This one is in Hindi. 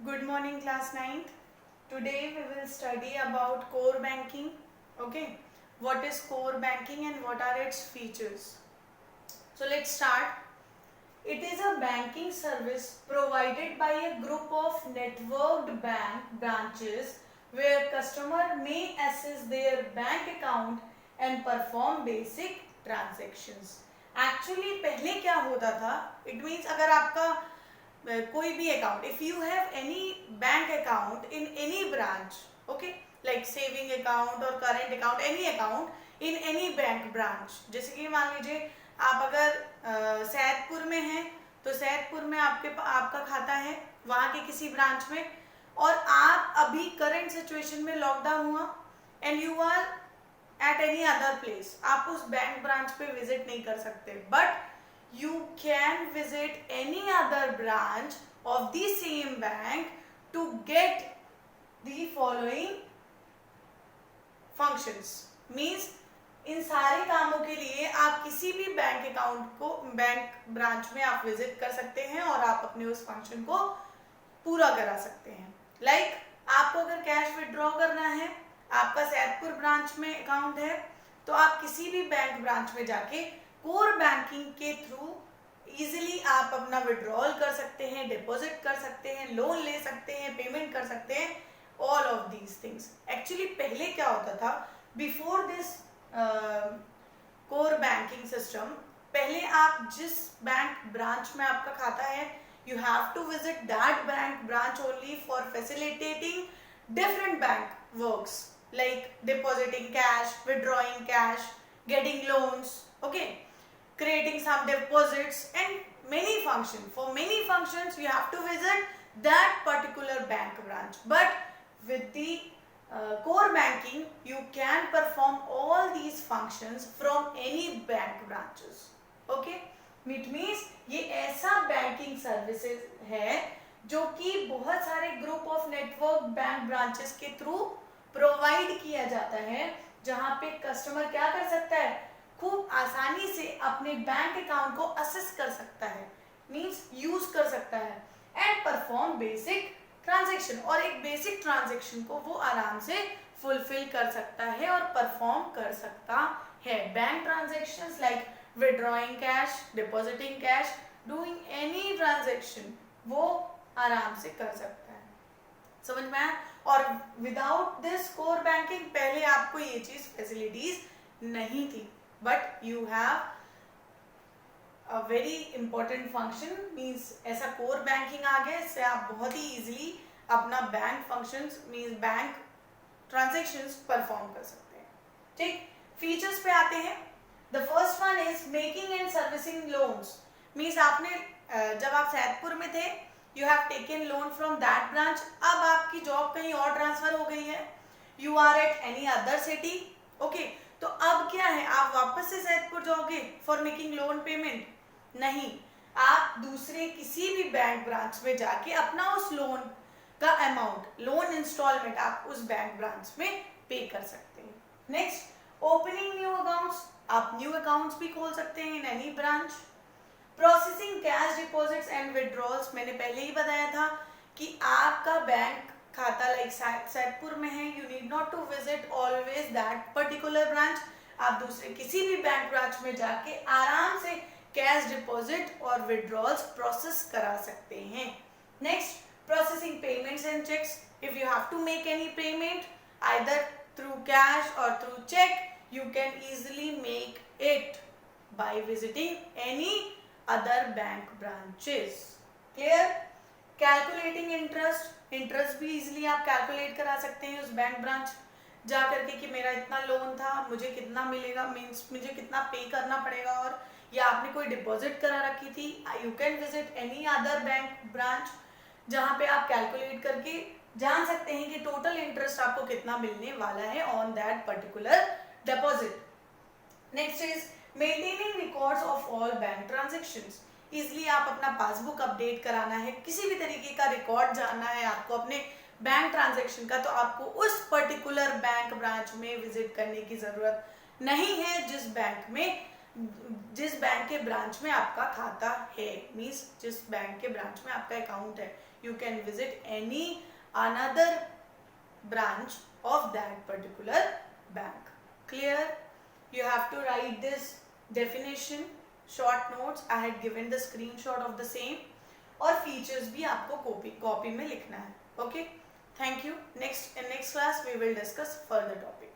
Good morning, class 9th. Today we will study about core banking. Okay, what is core banking and what are its features? So let's start. It is a banking service provided by a group of networked bank branches where customer may access their bank account and perform basic transactions. Actually पहले क्या होता था? It means अगर आपका कोई भी account, if you have any bank account in any branch, okay, like saving account और current account, any account in any bank branch, जैसे कि मान लीजिए आप अगर सैदपुर में हैं तो सैदपुर में आपका खाता है वहां के किसी ब्रांच में, और आप अभी करंट सिचुएशन में लॉकडाउन हुआ and you are at any other place, आप उस बैंक ब्रांच पे विजिट नहीं कर सकते, but you can visit any other branch of the same bank to get the following functions. Means इन सारे कामों के लिए आप किसी भी बैंक अकाउंट को बैंक ब्रांच में आप विजिट कर सकते हैं और आप अपने उस फंक्शन को पूरा करा सकते हैं. लाइक आपको अगर कैश विड्रॉ करना है, आपका सैदपुर ब्रांच में अकाउंट है, तो आप किसी भी बैंक ब्रांच में जाके कोर बैंकिंग के थ्रू इजीली आप अपना विड्रॉल कर सकते हैं, डिपॉजिट कर सकते हैं, लोन ले सकते हैं, पेमेंट कर सकते हैं, all of these things. Actually पहले क्या होता था, before this core banking system, पहले आप जिस बैंक ब्रांच में आपका खाता है, you have to visit that bank branch only for facilitating different bank works like depositing cash, withdrawing cash, getting loans, okay, creating some deposits and many functions. For many functions you have to visit that particular bank branch, but with the core banking you can perform all these functions from any bank branches. Okay, it means ये ऐसा banking services है जो कि बहुत सारे group of network bank branches के थ्रू प्रोवाइड किया जाता है, जहां पे कस्टमर क्या कर सकता है, खूब आसानी से अपने बैंक अकाउंट को असेस कर सकता है, मींस यूज कर सकता है एंड परफॉर्म बेसिक ट्रांजैक्शन, और एक बेसिक ट्रांजैक्शन को वो आराम से फुलफिल कर सकता है और परफॉर्म कर सकता है. Bank transactions like withdrawing cash, depositing cash, doing any transaction वो आराम से कर सकता है. समझ में आया? और विदाउट दिस कोर बैंकिंग पहले आपको ये चीज फैसिलिटीज नहीं थी, but you have a very important function, means ऐसा कोर बैंकिंग आ गया, इससे आप बहुत ही इजीली अपना bank functions means bank transactions perform कर सकते हैं. ठीक, फीचर्स पे आते हैं. The first one is making and servicing loans. Means आपने जब आप सैदपुर में थे, you have taken loan from that branch, अब आपकी जॉब कहीं और ट्रांसफर हो गई है, you are at any other city, okay, तो अब क्या है, आप वापस से सैदपुर जाओगे फॉर मेकिंग लोन पेमेंट? नहीं, आप दूसरे किसी भी बैंक ब्रांच में जाके अपना उस लोन का अमाउंट, लोन इंस्टॉलमेंट आप उस बैंक ब्रांच में पे कर सकते हैं. Next, opening new accounts. आप न्यू अकाउंट्स भी खोल सकते हैं इन any branch. Processing cash deposits and withdrawals, मैंने पहले ही बताया था कि आपका बैंक खाता लाइक सैदपुर में है, you need not to visit always that particular branch, आप दूसरे किसी भी बैंक ब्रांच में जाके आराम से कैश डिपॉजिट और विड्रॉल्स प्रोसेस करा सकते हैं. Next, processing payments and cheques. If you have to make any payment either through cash और through cheque, you can easily make it by visiting any other bank branches. Clear? Calculating interest. Interest भी इजीली आप कैलकुलेट करा सकते हैं उस बैंक ब्रांच जा करके कि मेरा इतना लोन था, मुझे कितना मिलेगा, मीन्स मुझे कितना पे करना पड़ेगा, और या आपने कोई डिपॉजिट करा रखी थी, you can visit any other bank branch जहां पे आप कैलकुलेट करके जान सकते हैं कि टोटल इंटरेस्ट आपको कितना मिलने वाला है on that particular deposit. Next is maintaining records of all bank transactions. Easily आप अपना पासबुक अपडेट कराना है, किसी भी तरीके का रिकॉर्ड जानना है आपको अपने बैंक ट्रांजैक्शन का, तो आपको उस पर्टिकुलर बैंक ब्रांच में विजिट करने की जरूरत नहीं है जिस बैंक में जिस बैंक के ब्रांच में आपका खाता है, मीन्स जिस बैंक के ब्रांच में आपका अकाउंट है, you can visit any another branch of that particular bank. Clear? You have to write this definition, short notes. I had given the screenshot of the same. और features भी आपको copy में लिखना है. Okay? Thank you. In next class we will discuss further topic.